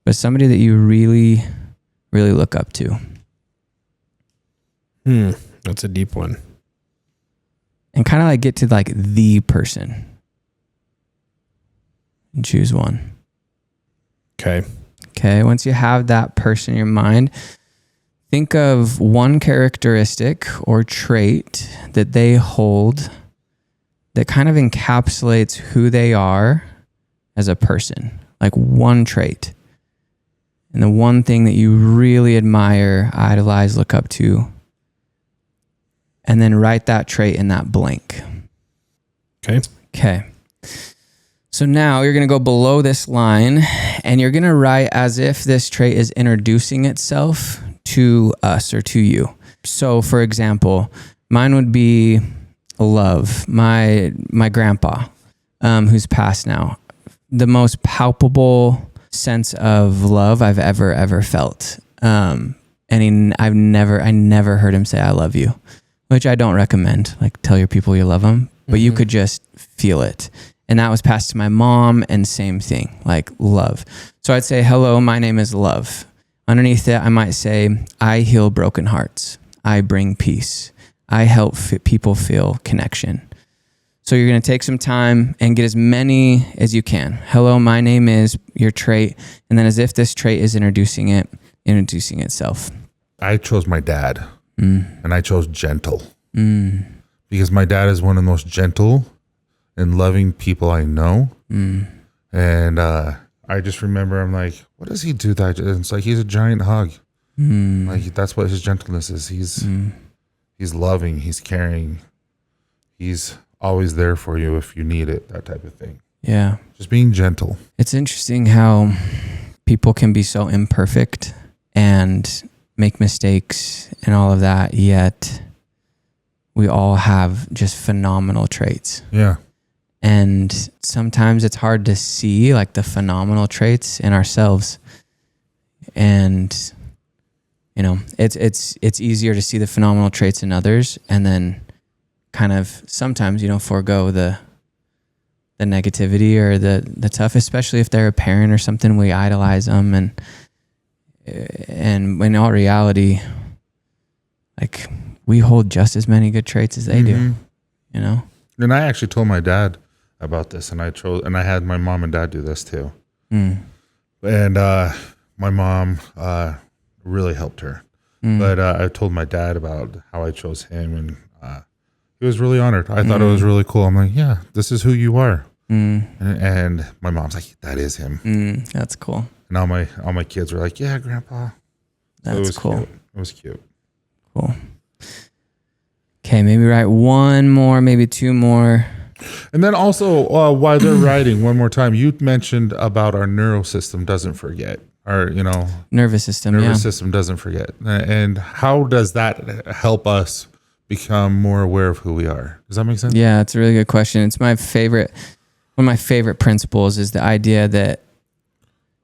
but somebody that you really, really look up to. That's a deep one. And kind of like get to like the person. And choose one. Okay. Okay, once you have that person in your mind, think of one characteristic or trait that they hold that kind of encapsulates who they are as a person. Like one trait. And the one thing that you really admire, idolize, look up to. And then write that trait in that blank. Okay. Okay. So now you're going to go below this line and you're going to write as if this trait is introducing itself to us or to you. So for example, mine would be love. My grandpa, who's passed now, the most palpable sense of love I've ever felt. And I never heard him say, I love you, which I don't recommend. Like tell your people you love them, but you could just feel it. And that was passed to my mom, and same thing, like love. So I'd say, hello, my name is Love. Underneath it, I might say, I heal broken hearts. I bring peace. I help people feel connection. So you're going to take some time and get as many as you can. Hello, my name is, your trait. And then as if this trait is introducing itself. I chose my dad, and I chose gentle. Because my dad is one of the most gentle and loving people I know. And I just remember, I'm like, what does he do? That it's like he's a giant hug. Like that's what his gentleness is. He's loving, he's caring, he's always there for you if you need it, that type of thing. Yeah. Just being gentle. It's interesting how people can be so imperfect and make mistakes and all of that, yet we all have just phenomenal traits. Yeah. And sometimes it's hard to see like the phenomenal traits in ourselves. And you know, it's easier to see the phenomenal traits in others and then kind of sometimes, you know, forego the negativity or the tough, especially if they're a parent or something, we idolize them. And in all reality, like we hold just as many good traits as they do, you know? And I actually told my dad about this, and I had my mom and dad do this too. And my mom really helped her. But I told my dad about how I chose him, and he was really honored. I thought it was really cool. I'm like, yeah, this is who you are. And my mom's like, that is him. That's cool. And all my kids were like, yeah, Grandpa. That's it was cool. Cute. It was cute. Cool. Okay, maybe write one more, maybe two more. And then also, while they're writing, one more time, you mentioned about our neural system doesn't forget. Our, nervous system. Nervous system doesn't forget. And how does that help us become more aware of who we are? Does that make sense? Yeah, it's a really good question. It's my favorite. One of my favorite principles is the idea that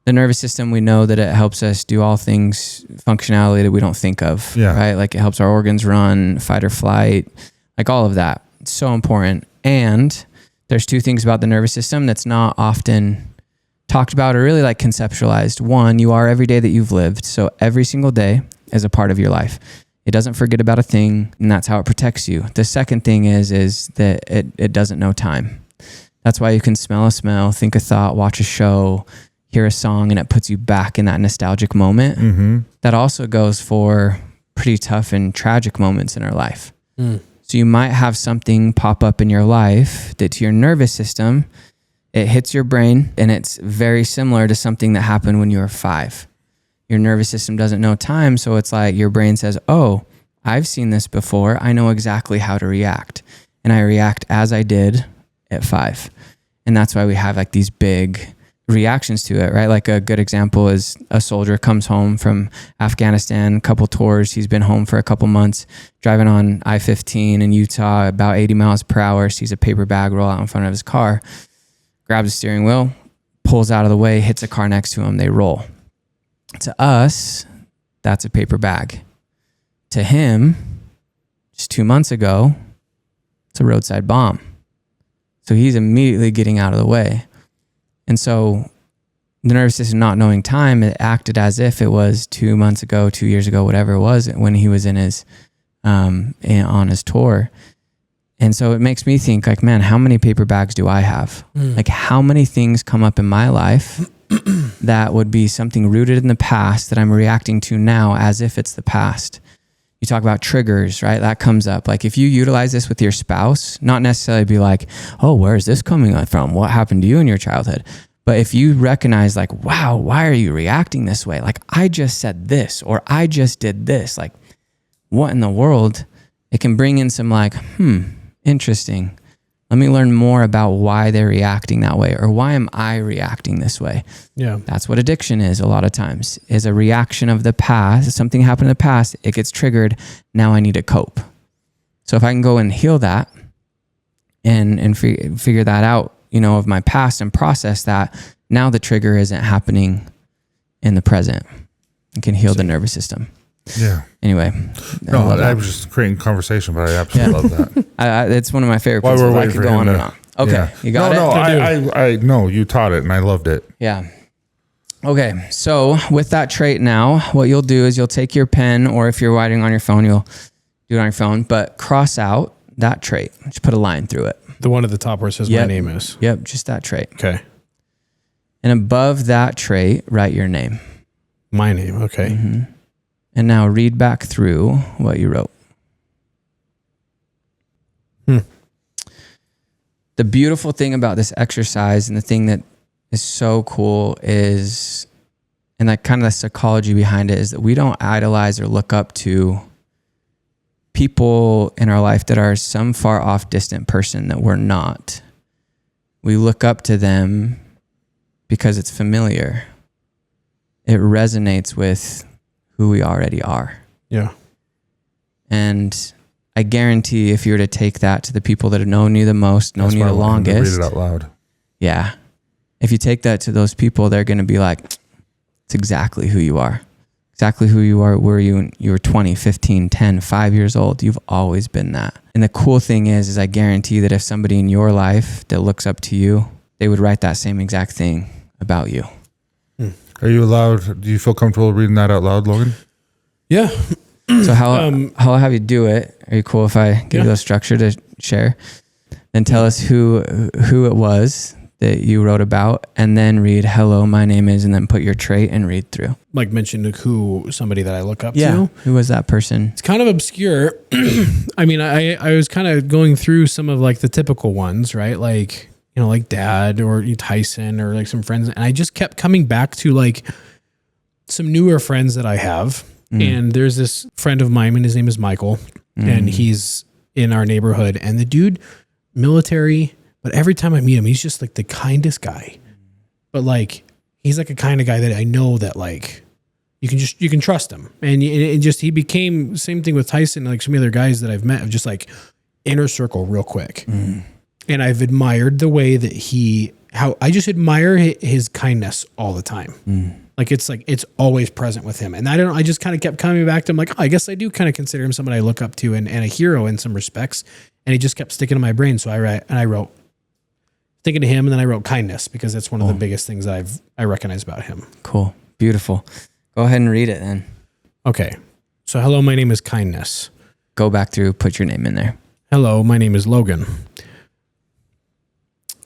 the nervous system, we know that it helps us do all things functionality that we don't think of, right? Like it helps our organs run, fight or flight, like all of that. It's so important. And there's two things about the nervous system that's not often talked about or really like conceptualized. One, you are every day that you've lived. So every single day is a part of your life. It doesn't forget about a thing, and that's how it protects you. The second thing is that it doesn't know time. That's why you can smell a smell, think a thought, watch a show, hear a song, and it puts you back in that nostalgic moment. That also goes for pretty tough and tragic moments in our life. So you might have something pop up in your life that to your nervous system, it hits your brain, and it's very similar to something that happened when you were 5. Your nervous system doesn't know time, so it's like your brain says, oh, I've seen this before. I know exactly how to react. And I react as I did at 5. And that's why we have like these big reactions to it, right? Like a good example is a soldier comes home from Afghanistan, a couple tours. He's been home for a couple months, driving on I-15 in Utah, about 80 miles per hour, sees a paper bag roll out in front of his car, grabs the steering wheel, pulls out of the way, hits a car next to him, they roll. To us, that's a paper bag. To him, just 2 months ago, it's a roadside bomb. So he's immediately getting out of the way. And so the nervous system not knowing time, it acted as if it was 2 months ago, 2 years ago, whatever it was, when he was in his on his tour. And so it makes me think like, man, how many paper bags do I have? Like how many things come up in my life that would be something rooted in the past that I'm reacting to now as if it's the past? You talk about triggers, right? That comes up. Like if you utilize this with your spouse, not necessarily be like, oh, where is this coming from? What happened to you in your childhood? But if you recognize like, wow, why are you reacting this way? Like I just said this, or I just did this. Like what in the world? It can bring in some like, interesting. Let me learn more about why they're reacting that way, or why am I reacting this way? Yeah. That's what addiction is a lot of times, is a reaction of the past. Something happened in the past, it gets triggered. Now I need to cope. So if I can go and heal that and figure that out, of my past and process that, now the trigger isn't happening in the present. It can heal the nervous system. Yeah. Anyway. No, I was just creating conversation, but I absolutely love that. It's one of my favorite While principles. we're I waiting could for go him on to- and on. Okay. Yeah. You got it? I know you taught it and I loved it. Yeah. Okay. So with that trait now, what you'll do is you'll take your pen, or if you're writing on your phone, you'll do it on your phone, but cross out that trait. Just put a line through it. The one at the top where it says my name is. Yep. Just that trait. Okay. And above that trait, write your name. My name. Okay. And now read back through what you wrote. The beautiful thing about this exercise, and the thing that is so cool is, and like kind of the psychology behind it, is that we don't idolize or look up to people in our life that are some far off distant person that we're not. We look up to them because it's familiar. It resonates with who we already are. Yeah. And I guarantee if you were to take that to the people that have known you the most, known you the longest. Read it out loud. Yeah. If you take that to those people, they're going to be like, it's exactly who you are. Exactly who you are. Were you were 20, 15, 10, 5 years old. You've always been that. And the cool thing is I guarantee that if somebody in your life that looks up to you, they would write that same exact thing about you. Are you allowed? Do you feel comfortable reading that out loud, Logan? Yeah. So how I'll have you do it. Are you cool if I give you a structure to share? Then tell us who it was that you wrote about, and then read "Hello, my name is," and then put your trait and read through. Like mentioned somebody that I look up to. Who was that person? It's kind of obscure. I mean, I was kind of going through some of like the typical ones, right? Like, you know, like Dad or Tyson or like some friends. And I just kept coming back to like some newer friends that I have. And there's this friend of mine, and his name is Michael, and he's in our neighborhood. And the dude, military, but every time I meet him, he's just like the kindest guy. But like, he's like a kind of guy that I know that like, you can trust him. And he became, same thing with Tyson, like some other guys that I've met, of just like inner circle real quick. And I've admired the way that I just admire his kindness all the time. Like it's always present with him. And I just kind of kept coming back to him like, oh, I guess I do kind of consider him somebody I look up to and a hero in some respects. And he just kept sticking to my brain. So I wrote thinking of him, and then I wrote kindness because that's one of the biggest things I recognize about him. Cool. Beautiful. Go ahead and read it then. Okay. So hello, my name is kindness. Go back through, put your name in there. Hello, my name is Logan.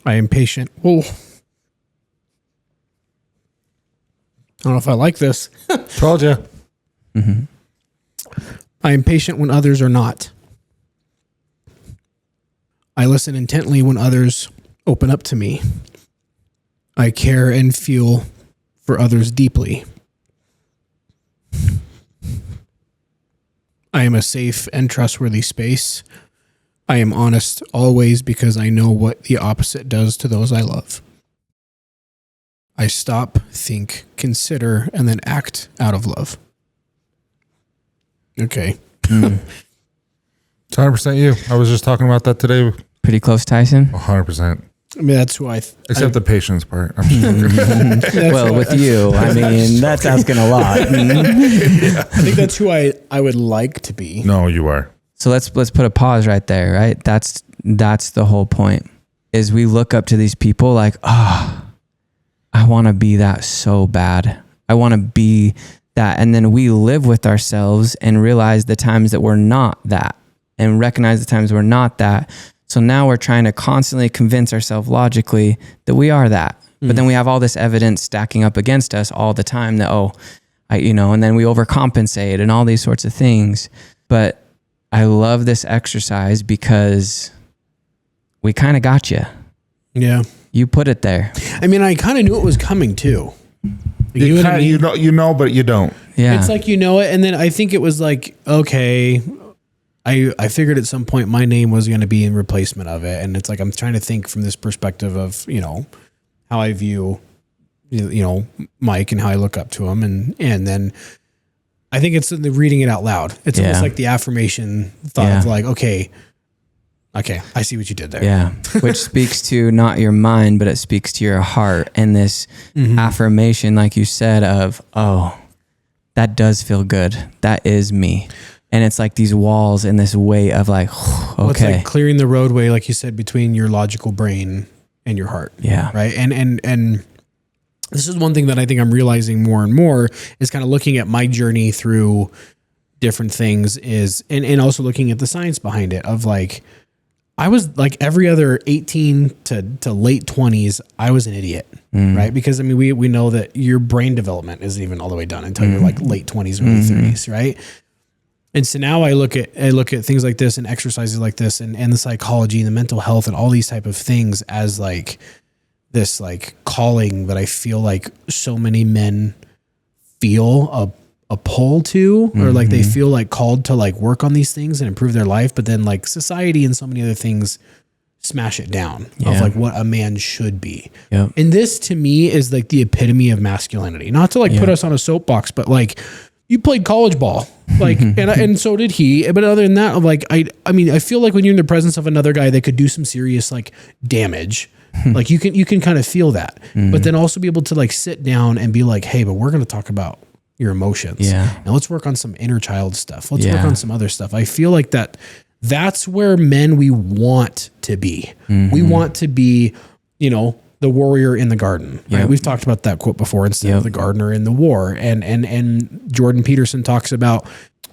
I am patient. Whoa. I don't know if I like this. Told you. I am patient when others are not. I listen intently when others open up to me. I care and feel for others deeply. I am a safe and trustworthy space. I am honest always because I know what the opposite does to those I love. I stop, think, consider, and then act out of love. Okay. It's 100% you. I was just talking about that today. Pretty close, Tyson? 100%. I mean, that's who Except the patience part. I'm sure. Well, with you, I mean, that's asking a lot. I think that's who I would like to be. No, you are. So let's put a pause right there, right? That's the whole point, is we look up to these people like, oh, I want to be that so bad. I want to be that. And then we live with ourselves and realize the times that we're not that, and recognize the times we're not that. So now we're trying to constantly convince ourselves logically that we are that. But then we have all this evidence stacking up against us all the time that, and then we overcompensate and all these sorts of things. But I love this exercise because we kind of got you. Yeah. You put it there. I mean, I kind of knew it was coming too. You know, but you don't. Yeah. It's like, you know it. And then I think it was like, okay, I figured at some point my name was going to be in replacement of it. And it's like, I'm trying to think from this perspective of, how I view, Mike and how I look up to him. And then I think it's the reading it out loud. It's almost like the affirmation thought of like, okay, I see what you did there. Yeah. Which speaks to not your mind, but it speaks to your heart. And this affirmation, like you said, of, oh, that does feel good. That is me. And it's like these walls and this way of like, okay. Well, it's like clearing the roadway, like you said, between your logical brain and your heart. Yeah. Right. And this is one thing that I think I'm realizing more and more is kind of looking at my journey through different things and also looking at the science behind it of like, I was like every other 18 to late 20s, I was an idiot, right? Because I mean, we know that your brain development isn't even all the way done until you're like late 20s, early 30s, right? And so now I look at things like this and exercises like this and the psychology and the mental health and all these type of things as like this like calling that I feel like so many men feel a pull to, or like they feel like called to like work on these things and improve their life. But then like society and so many other things smash it down of like what a man should be. Yep. And this to me is like the epitome of masculinity, not to like put us on a soapbox, but like you played college ball, like, and so did he. But other than that, like, I mean, I feel like when you're in the presence of another guy that could do some serious like damage, like you can kind of feel that, but then also be able to like sit down and be like, hey, but we're going to talk about your emotions. Yeah. And let's work on some inner child stuff. Let's work on some other stuff. I feel like that's where men we want to be. We want to be, you know, the warrior in the garden. Right? Yep. We've talked about that quote before, instead of the gardener in the war. And Jordan Peterson talks about,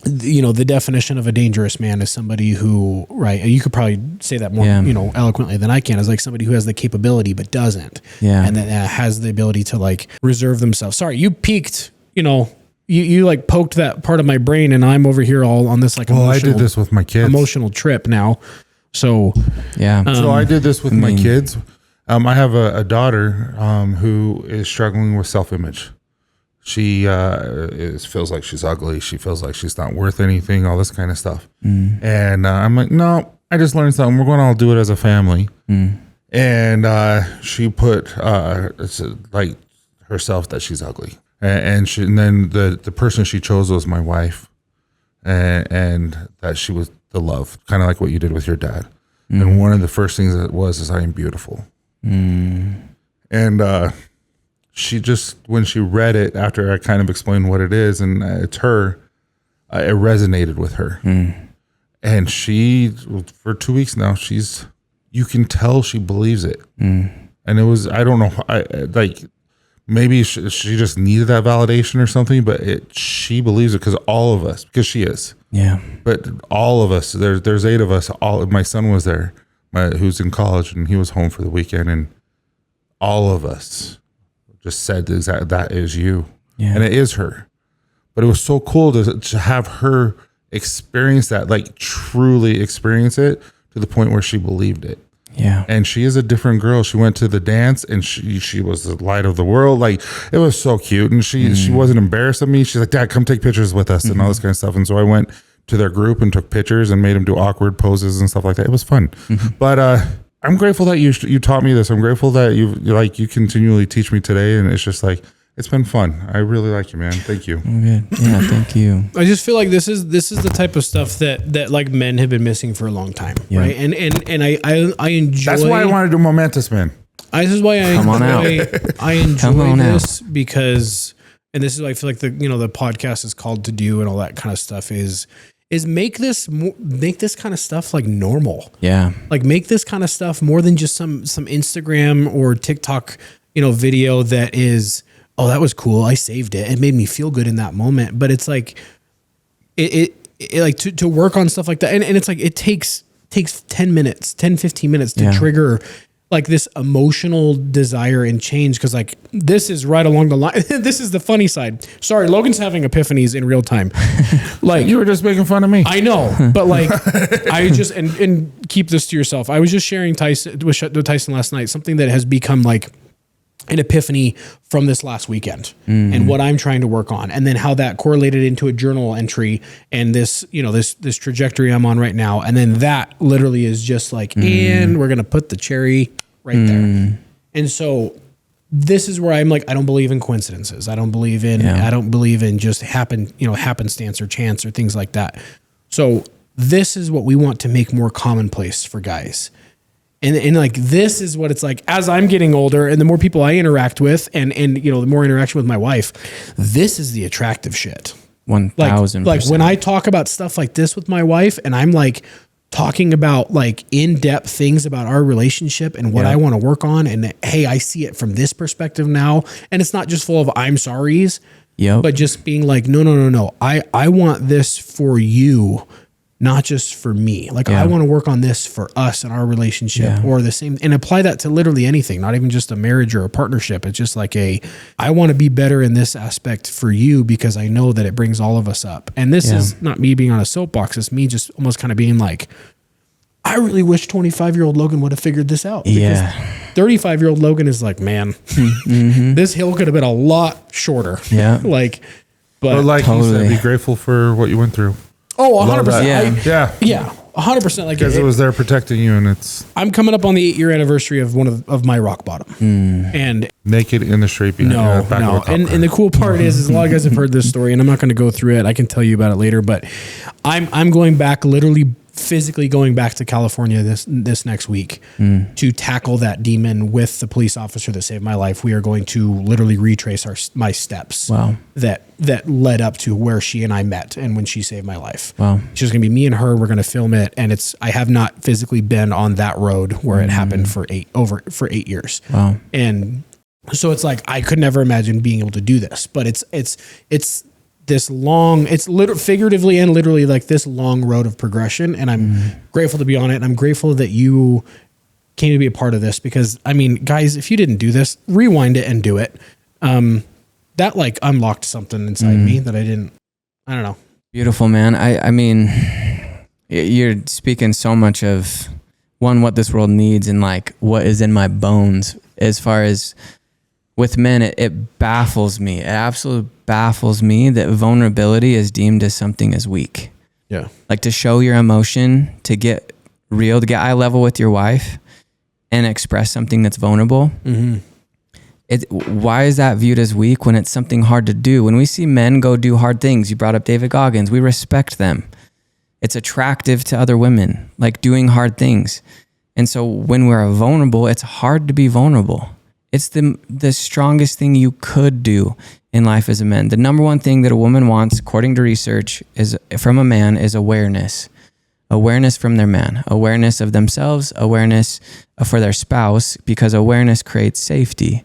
you know, the definition of a dangerous man is somebody who, right, you could probably say that more, you know, eloquently than I can, is like somebody who has the capability but doesn't. Yeah. And then has the ability to like reserve themselves. Sorry, you peaked, you know, you like poked that part of my brain, and I'm over here all on this like I did this with my kids. Emotional trip now. So so I did this with my kids. I have a daughter who is struggling with self-image. She feels like she's ugly. She feels like she's not worth anything, all this kind of stuff. And I'm like, no, I just learned something. We're going to all do it as a family. And she put like herself that she's ugly. And then the person she chose was my wife. And that she was the love, kind of like what you did with your dad. And one of the first things that is I am beautiful. And she just, when she read it, after I kind of explained what it is, and it's her, it resonated with her. And she, for 2 weeks now, you can tell she believes it. And it was, I don't know, maybe she just needed that validation or something, but she believes it because she is. Yeah. But all of us, there's 8 of us. My son was there, who's in college, and he was home for the weekend, and all of us just said that is you. Yeah. And it is her. But it was so cool to have her experience that, like truly experience it to the point where she believed it. Yeah. And she is a different girl. She went to the dance, and she was the light of the world. Like, it was so cute. And she wasn't embarrassed of me. She's like, Dad, come take pictures with us and all this kind of stuff. And so I went to their group and took pictures and made them do awkward poses and stuff like that. It was fun. But I'm grateful that you taught me this. I'm grateful that you continually teach me today. And it's just like, it's been fun. I really like you, man. Thank you. Good. Yeah, thank you. I just feel like this is the type of stuff that like men have been missing for a long time, right? And I enjoy. That's why I wanted to do Momentous, man. This is why I enjoy this because, and this is why I feel like the podcast is called to do and all that kind of stuff is make this kind of stuff like normal. Yeah. Like make this kind of stuff more than just some Instagram or TikTok, video that is, oh, that was cool, I saved it. It made me feel good in that moment. But it's like it like to work on stuff like that. And it's like it takes 10 minutes, 10, 15 minutes to trigger like this emotional desire and change. Cause like this is right along the line. This is the funny side. Sorry, Logan's having epiphanies in real time. Like you were just making fun of me. I know, but like I just and keep this to yourself. I was just sharing with Tyson last night, something that has become like an epiphany from this last weekend and what I'm trying to work on, and then how that correlated into a journal entry and this, this trajectory I'm on right now. And then that literally is just like, and we're going to put the cherry right there. And so this is where I'm like, I don't believe in coincidences. I don't believe in just happenstance or chance or things like that. So this is what we want to make more commonplace for guys. And like, this is what it's like as I'm getting older and the more people I interact with and the more interaction with my wife, this is the attractive shit. 1000%. Like when I talk about stuff like this with my wife and I'm like talking about like in-depth things about our relationship and what I want to work on. And hey, I see it from this perspective now. And it's not just full of I'm sorry's, but just being like, no. I want this for you, not just for me. Like I want to work on this for us and our relationship or the same, and apply that to literally anything, not even just a marriage or a partnership. It's just like I want to be better in this aspect for you because I know that it brings all of us up. And this is not me being on a soapbox. It's me just almost kind of being like, I really wish 25-year-old Logan would have figured this out. Because 35-year-old Logan is like, man, this hill could have been a lot shorter. Yeah. Like, But like you Totally. said, be grateful for what you went through. Oh, Love 100%. that. Yeah. Yeah. 100%. Like Because it was there protecting you, and it's I'm coming up on the 8-year anniversary of one of my rock bottom. And naked in the straight behind no, back no. of a top And the cool part is a lot of guys have heard this story, and I'm not going to go through it. I can tell you about it later, but I'm going back, literally physically going back to California this next week to tackle that demon with the police officer that saved my life. We are going to literally retrace my steps. Wow. That led up to where she and I met and when she saved my life. Wow. It's just gonna be me and her. We're gonna film it, and I have not physically been on that road where it happened for 8 years. Wow. And so it's like I could never imagine being able to do this, but it's this long, it's figuratively and literally like this long road of progression, and I'm grateful to be on it, and I'm grateful that you came to be a part of this, because I mean, guys, if you didn't do this, rewind it and do it. That like unlocked something inside me that I don't know. Beautiful, man. I mean, you're speaking so much of what this world needs and like what is in my bones. As far as with men, it baffles me. It absolutely baffles me that vulnerability is deemed as something as weak. Yeah. Like to show your emotion, to get real, to get eye level with your wife and express something that's vulnerable. Why is that viewed as weak when it's something hard to do? When we see men go do hard things, you brought up David Goggins, we respect them. It's attractive to other women, like doing hard things. And so when we're vulnerable, it's hard to be vulnerable. It's the strongest thing you could do in life as a man. The number one thing that a woman wants, according to research, is from a man is awareness. Awareness from their man, awareness of themselves, awareness for their spouse, because awareness creates safety.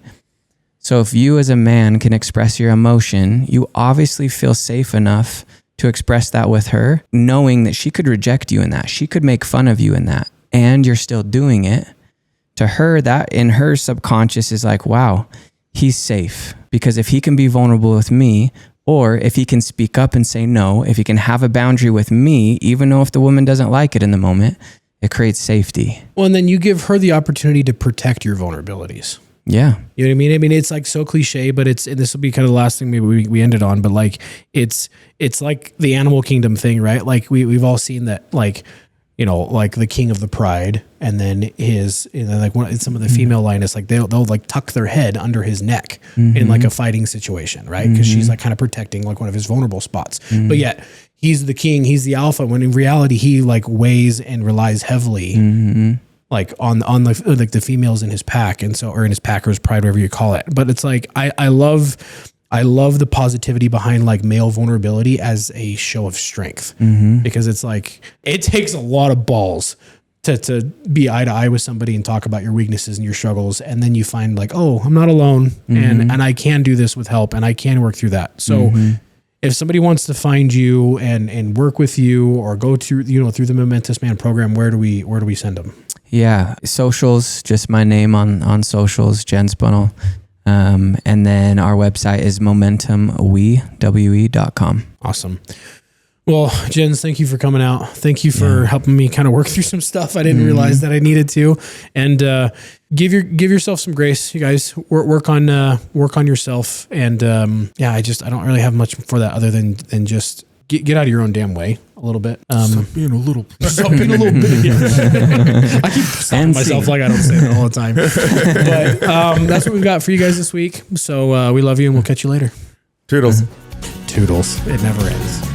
So if you as a man can express your emotion, you obviously feel safe enough to express that with her, knowing that she could reject you in that. She could make fun of you in that, and you're still doing it. To her, that in her subconscious is like, wow, he's safe, because if he can be vulnerable with me, or if he can speak up and say no, if he can have a boundary with me, even though if the woman doesn't like it in the moment, it creates safety. Well, and then you give her the opportunity to protect your vulnerabilities. Yeah. You know what I mean? I mean, it's like so cliche, but this will be kind of the last thing maybe we ended on, but like, it's like the animal kingdom thing, right? Like we've all seen that, like, you know, like the king of the pride, and then like some of the female lioness, like they'll like tuck their head under his neck in like a fighting situation, right? Because she's like kind of protecting like one of his vulnerable spots. But yet he's the king, he's the alpha, when in reality he like weighs and relies heavily like on the females in his pack, and so, or in his pack or his pride, whatever you call it. But it's like I love the positivity behind like male vulnerability as a show of strength, because it's like, it takes a lot of balls to be eye to eye with somebody and talk about your weaknesses and your struggles. And then you find like, oh, I'm not alone, and I can do this with help, and I can work through that. So if somebody wants to find you and work with you, or go to, through the Momentous Man program, where do we send them? Yeah. Socials, just my name on socials, Jenz Bunnell. And then our website is momentumwe.com. Awesome. Well, Jenz, thank you for coming out. Thank you for helping me kind of work through some stuff I didn't realize that I needed to, and give yourself some grace, you guys. Work on yourself, and I don't really have much for that other than just get out of your own damn way a little bit. stop being a little. Stop being a little bit. Yeah. I keep stopping myself like I don't say that all the time. But that's what we've got for you guys this week. So we love you, and we'll catch you later. Toodles. Toodles. It never ends.